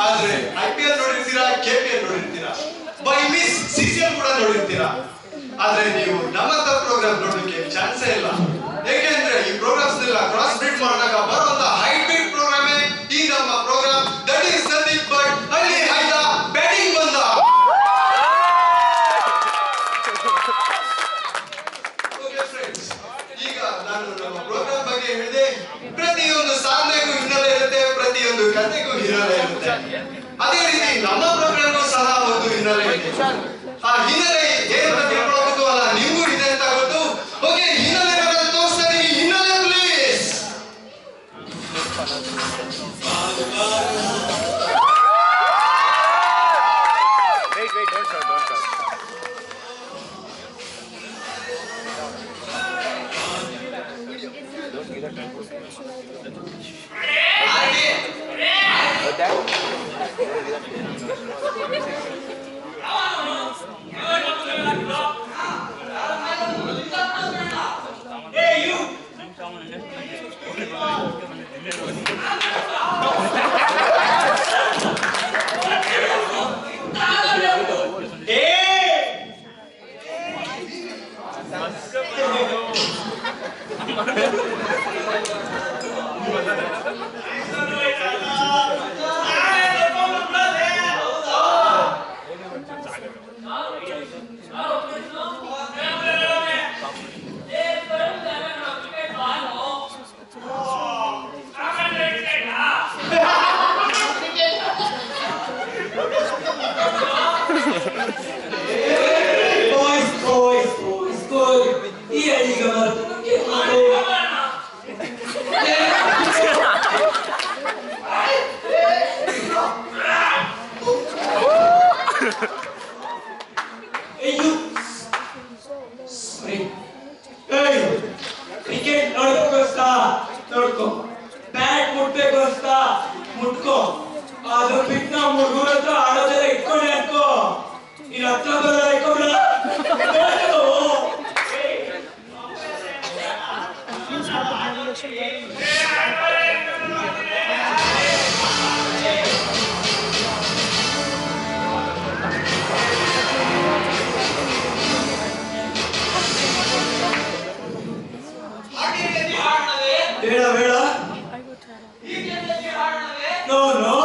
ಆದ್ರೆ IPL ನೋಡಿರ್ತೀರಾ, KPL ನೋಡಿರ್ತೀರಾ, ಬೈ ಮಿಸ್ CCL ಕೂಡ ನೋಡಿರ್ತೀರಾ. ಆದ್ರೆ ನೀವು ನಮ್ಮಂತ ಪ್ರೋಗ್ರಾಮ್ ನೋಡೋಕೆ ಚಾನ್ಸೇ ಇಲ್ಲ. ಯಾಕೆಂದ್ರೆ ಈ ಪ್ರೋಗ್ರಾಮ್ಸ್ ಎಲ್ಲ ಕ್ರಾಸ್ ಬ್ರೀಡ್ ಮಾಡಿದಾಗ ಬರುವಂತ ಹೈಬ್ರಿಡ್ ಪ್ರೋಗ್ರಾಮೇ ಈ ನಮ್ಮ program. That is nothing but ಹಳ್ಳಿ ಹೈದ ಬ್ಯಾಟಿಂಗ್ ಬಂದ. ಓಕೆ ಫ್ರೆಂಡ್ಸ್, ಈಗ ನಾನು ನಮ್ಮ ಪ್ರೋಗ್ರಾಮ್ ಬಗ್ಗೆ ಹೇಳಿದೆ. ಪ್ರತಿಯೊಂದು ಸಾಧನೆಗೂ ಹಿನ್ನೆಲೆ ಇರುತ್ತೆ, ಪ್ರತಿಯೊಂದು ಕಥೆಗೂ ಹಿನ್ನೆಲೆ ಇರುತ್ತೆ. ಅದೇ ರೀತಿ ನಮ್ಮ ಪ್ರೋಗ್ರಾಮ್ ಸಹ ಒಂದು ಹಿನ್ನೆಲೆ ಇದೆ. ಆ ಹಿನ್ನೆಲೆ ಏನಂತ ತಿಳ್ಕೊಳ್ಳೋದು ಅಲ್ಲ, ನಿಮಗೂ ಇದೆ ಅಂತ ಗೊತ್ತು. ಓಕೆ, ಹಿನ್ನೆಲೆ ತೋರಿಸ್ತಾರೆ. ಹಿನ್ನೆಲೆ ಪ್ಲೀಸ್. ಕ್ರಿಕೆಟ್ ನೋಡ್ಕೋಸ್ತಾ ನೋಡ್ಕೋ, ಬ್ಯಾಟ್ ಮುಟ್ಬೇಕೋಸ್ತಾ ಮುಟ್ಕೋ. ಅದು ಬಿಟ್ಟು ನಾವು ಹುಡುಗರ ಹತ್ರ ಆಡೋದೆಲ್ಲ ಇಟ್ಕೊಂಡೆ ಅನ್ಕೋ, ಇನ್ನು ಹತ್ರ ಬರೋದ ಇಟ್ಕೊಂಡ್ರ. ಬೇಡ ಬೇಡ, ನೋ ನೋ,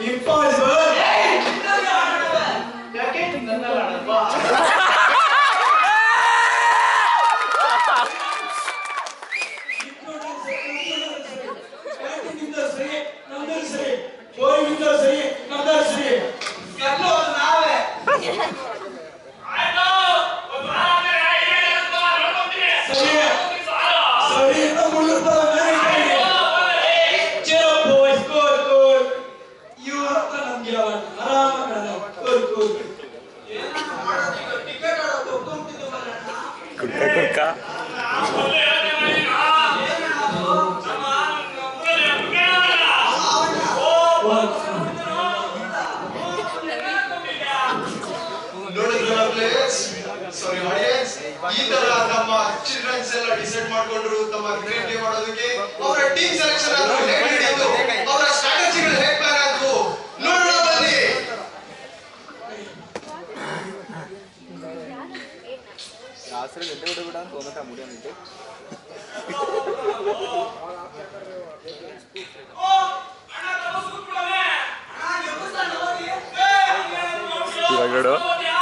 ಇಂಪಾಸಿಬಲ್. ಯಾಕೆ ನನ್ನಲ್ಲಿ ಆಡಲ್ವಾ? ಬ್ಯಾಟಿಂಗಿಂದ ಸರಿ ನಮ್ದಲ್ಲಿ ಸರಿ, ಬೌಲಿಂಗಿಂದ ಸರಿ ನಮ್ದಲ್ಲಿ ಸರಿ, ಗೆಲ್ಲೋದು ನಾವೇ. ಸಾರಿ ಆಡಿಯನ್ಸ್, ಈ ತರ ನಮ್ಮ ಚಿಲ್ಡ್ರನ್ಸ್ ಎಲ್ಲ ಡಿಸೈಡ್ ಮಾಡ್ಕೊಂಡ್ರು ತಮ್ಮ ಕ್ರಿಕೆಟ್ ಗೇಮ್ ಆಡೋದಕ್ಕೆ. ಅವರ ಟೀಮ್ ಸೆಲೆಕ್ಷನ್ ಆದ್ರೂ ಹೇಗೆ ನಡೆಯಿತು, ಅವರ ಸ್ಟ್ರಾಟಜಿಗಳು ಹೇಗೆ ಪ್ಲಾನ್ ಆದ್ವು ನೋಡೋಣ ಬನ್ನಿ.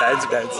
ಡ್ಯಾನ್ಸ್ ಡ್ಯಾನ್ಸ್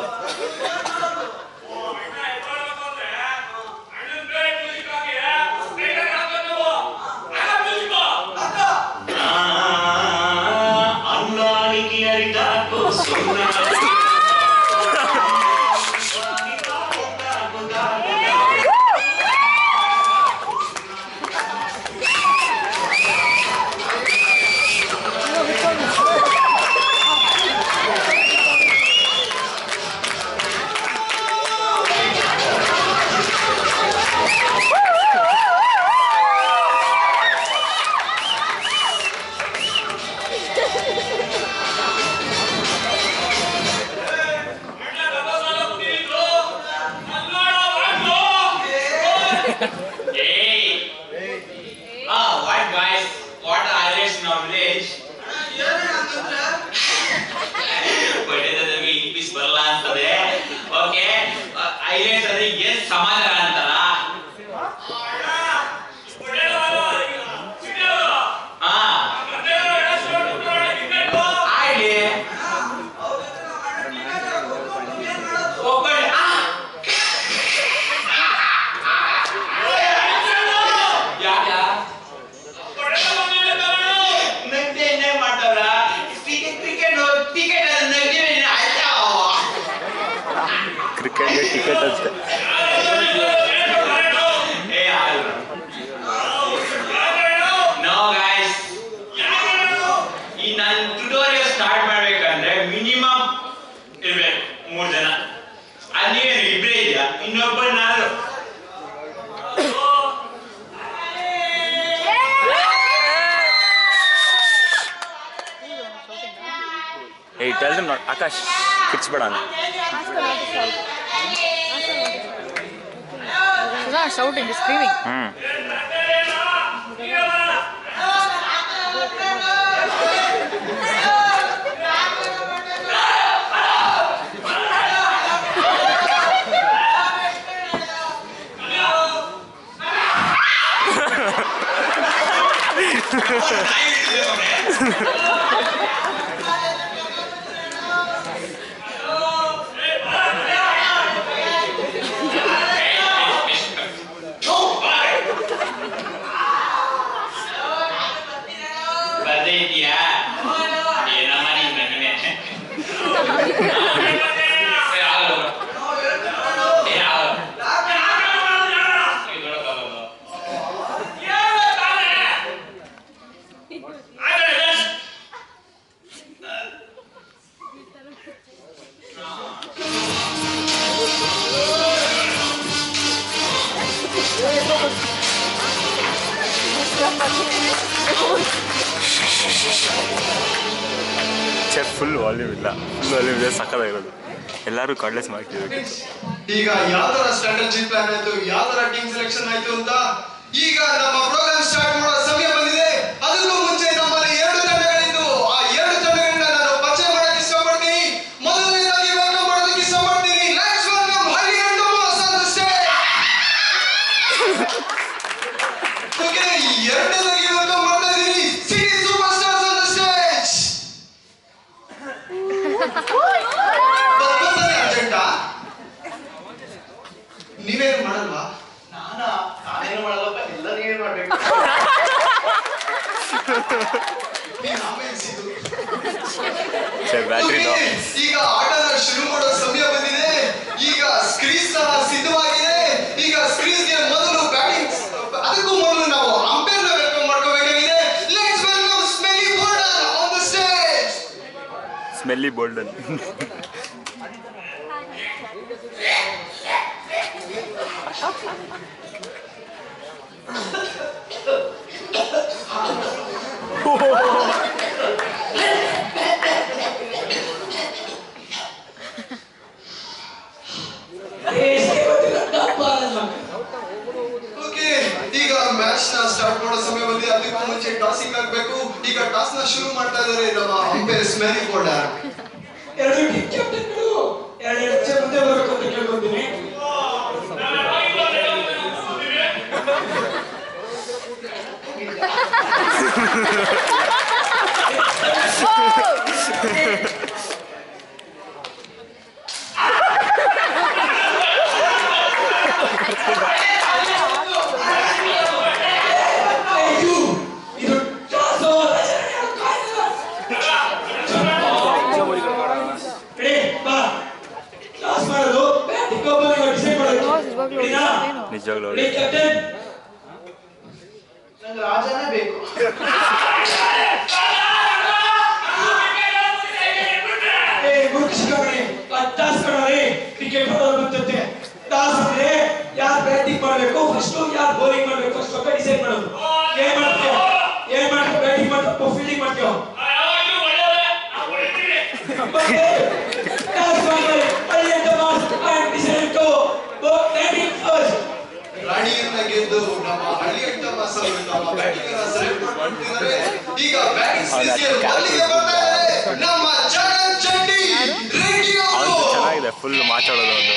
ನೋಡಿ ಆಕಾಶ್ ಕಿರ್ಚ್ಬೇಡ shouting, screaming. ಫುಲ್ ವಾಲ್ಯೂಮ್ ಇಲ್ಲ, ಫುಲ್ ವಾಲ್ಯೂಮ್ ಇದೆ, ಸಕ್ಕತ್ತಾಗಿರೋದು. ಎಲ್ಲರೂ ಕಾರ್ಡ್ಲೆಸ್ ಮಾಡ್ತಿರ್ಬೇಕು. ಈಗ ಯಾವ ತರ ಸ್ಟ್ರಾಟಜಿ ಪ್ಲಾನ್ ಆಯ್ತು, ಯಾವ ತರ ಟೀಮ್ ಸೆಲೆಕ್ಷನ್ ಆಯ್ತು ಅಂತ ಈಗ ನಮ್ಮ ಪ್ರೋಗ್ರಾಮ್ ಸ್ಟಾರ್ಟ್ ಮಾಡೋ ಸಮಯ ಬಂದಿದೆ. ಅದಕ್ಕೂ ಮುಂಚೆ ನಮ್ಮಲ್ಲಿ 2 ತಂಡಗಳಿದ್ದು ಆ 2 ತಂಡಗಳನ್ನ ನಾನು ಪರಿಚಯ ಮಾಡಕ್ಕೆ ಇಷ್ಟಪಡ್ತೀನಿ. ಮೊದಲನೇದಾಗಿ ವೆಲ್ಕಮ್ ಮಾಡೋದಕ್ಕೆ ಇಷ್ಟಪಡ್ತೀನಿ. ಲೆಟ್ಸ್ ವೆಲ್ಕಮ್ ಹಳ್ಳಿ and mass on the stage. Okay, ಎರಡನೇದಾಗಿ ವೆಲ್ಕಮ್ ಮಾಡ್ತಾ ಇದೀನಿ city super stars on the stage. ನೀವೇನು ಮಾಡಲ್ವಾ? ನಾನೇನು ಮಾಡಲ್ಲಪ್ಪ, ಎಲ್ಲ ನೀವೇ ಮಾಡ್ಬೇಕು. ಈಗ ಆಟನ ಶುರು ಮಾಡೋ ಸಮಯ ಬಂದಿದೆ. ಈಗ ಸ್ಕ್ರೀನ್ ಸಹ ಸಿದ್ಧವಾಗಿದೆ. ಈಗ ಸ್ಕ್ರೀನ್ಗೆ ಮೊದಲು ಬ್ಯಾಟಿಂಗ್, ಅದಕ್ಕೂ ಮೊದಲು ನಾವು ಅಂಪೈರ್ನ ವೆಲ್ಕಮ್ ಮಾಡ್ಕೋಬೇಕಾಗಿದೆ. Let's welcome Smelly Bolden on the stage. Smelly Bolden. Okay, ಈಗ ಮ್ಯಾಚ್ ನ ಸ್ಟಾರ್ಟ್ ಮಾಡೋ ಸಮಯ ಬಂದಿದೆ. ಅದಕ್ಕೂ ಮುಂಚೆ ಟಾಸಿಂಗ್ ಆಗಬೇಕು. ಈಗ ಟಾಸ್ ನ ಶುರು ಮಾಡ್ತಾ ಇದ್ದಾರೆ ನಮ್ಮ ಅಂಪೈರ್ ಸ್ಮೆಲ್ಲಿ ಬೋಲ್ಡನ್. ಎರಡು ಟೀಮ್ ಕ್ಯಾಪ್ಟನ್ಗಳು ಎರಡು ಹೆಜ್ಜೆ ಮುಂದೆ ಬರಬೇಕು ಅಂತ ಕೇಳ್ಕೊತೀನಿ. ನಿಜವಾಗ್ಲೂ ರಾಜನೇ ಬೇಕು. ಕ್ರಿಕೆಟ್ ಬಂತಂತೆ. ಟಾಸ್ ಅಂದ್ರೆ ಯಾರು ಬ್ಯಾಟಿಂಗ್ ಮಾಡಬೇಕು ಫಸ್ಟ್, ಯಾರು ಬೌಲಿಂಗ್ ಮಾಡಬೇಕು ಫಸ್ಟ್ ಅಂತ ಡಿಸೈಡ್ ಮಾಡೋದು. ಏನ್ ಮಾಡ್ತೀಯ, ಬ್ಯಾಟಿಂಗ್ ಮಾಡ್ತೀವಿ, ಫೀಲ್ಡಿಂಗ್ ಮಾಡ್ತೀವಿ. ರಾಣಿಯನ್ನ ಗೆದ್ದು ನಮ್ಮ ಹಳ್ಳಿ ಅಂಡ್ ಮಾಸ್ ಅವರು ನಮ್ಮ ಬ್ಯಾಟಿಂಗ್ ಅನ್ನ ಸೆಲೆಕ್ಟ್ ಮಾಡ್ತಿದ್ದಾರೆ. ಈಗ ಬ್ಯಾಟಿಂಗ್ ಸ್ಪೇಸ್ಗೆ ಮೊದಲಿಗೆ ಬರ್ತಾ ಇದ್ದಾರೆ ನಮ್ಮ ಜಗನ್ ಚಂಡಿ ರೆಡ್ಡಿ ಅವರು. ಚೆನ್ನಾಗಿದೆ, ಫುಲ್ ಮಾತಾಡೋದು ಒಂದು.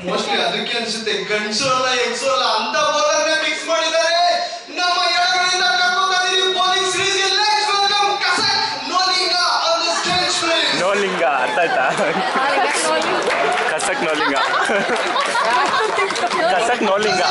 ಮೋಸ್ಟ್ಲಿ ಅದಕ್ಕೆ ಅನ್ಸುತ್ತೆ ಗಂಡಸು ಅಲ್ಲ ಹೆಂಗಸು ಅಲ್ಲ ಅಂತ ಬೌಲರ್ನ ಫಿಕ್ಸ್ ಮಾಡಿದ್ದಾರೆ. ನಮ್ಮ ಎಡಗಡೆಯಿಂದ ಕರ್ಕೊಂಡ್ಬಂದಿದ್ದೀವಿ ಬೌಲಿಂಗ್ ಸೀರೀಸ್ಗೆ. Let's welcome Kasak Noling on the stage please. Noling ಅರ್ಥ ಆಯ್ತಾ? ಕಸಕ್ ನೋಲಿಂಗ. ಕಸಕ್ ನೋಲಿಂಗ.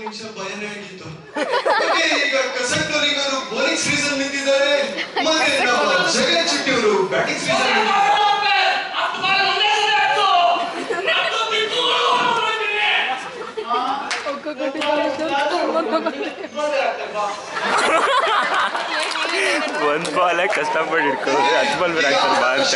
ನಿಮಿಷ ಭಯನೇ ಆಗಿತ್ತು. ಈಗ ಕಸಕ್ನವರಿಗೆ ಅವರು ಬೌಲಿಂಗ್ ಸೀರೀಸ್ ಅಲ್ಲಿ ನಿಂತಿದ್ದಾರೆ, ಮತ್ತೆ ನಮ್ಮ ಜಗನ್ ಶೆಟ್ಟಿ ಅವರು ಬ್ಯಾಟಿಂಗ್ ಸೀರೀಸ್ ಅಲ್ಲಿ ನಿಂತಿದ್ದಾರೆ. ಒಂದು ಬಾಲ್ ಕಷ್ಟಪಟ್ಟು ಇಟ್ಕೊಳ್ಳೋದು 10 ಬಾಲ್ ಬೇರೆ ಆಗ್ತಾರೆ ಬಾ ಅಂತ.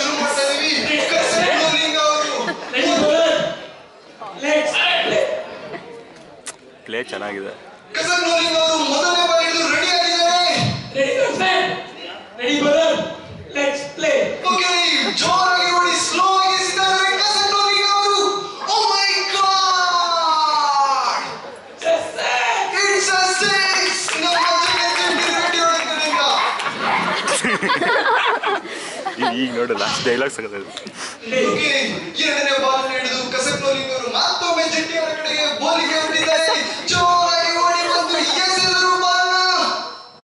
ಪ್ಲೇ ಚೆನ್ನಾಗಿದೆ. ಕಸಕ್ನವರಿಗೆ ಅವರು ಮೊದಲನೇ ಬಾಲ್ ಹಿಡಿದು ರೆಡಿ ಆಗಿದ್ದಾರೆ. ರೆಡಿ ಬದಲ್ ಲೆಟ್ಸ್ ಪ್ಲೇ. ಓಕೆ, ಜೋರಾಗಿ ಓಡಿ ಸ್ಲೋ ಆಗಿ ಸಿದ್ಧಾರೆ ಕಸಕ್ನವರಿಗೆ ಅವರು. ಓ ಮೈ ಗಾಡ್, ಇಟ್ಸ್ ಅ ಸಿಕ್ಸ್. ನಮ್ಮ ಜಗನ್ ಶೆಟ್ಟಿ ರೆಡಿ ಹೊಡಿತಾರೆ ಈಗ ನೋಡು ಲಾಸ್ಟ್ ಡೈಲಾಗ್ ಸಿಗೋದು. ಓಕೆ, ಎರಡನೇ ಬಾಲ್ ಹಿಡಿದು ಕಸಕ್ನವರಿಗೆ ಅವರು ಮತ್ತೊಮ್ಮೆ ಜೆಟ್ಟಿ ಅವರ ಕಡೆಗೆ ಬೌಲಿಂಗ್ ಹೊರಟಿದ್ದಾರೆ.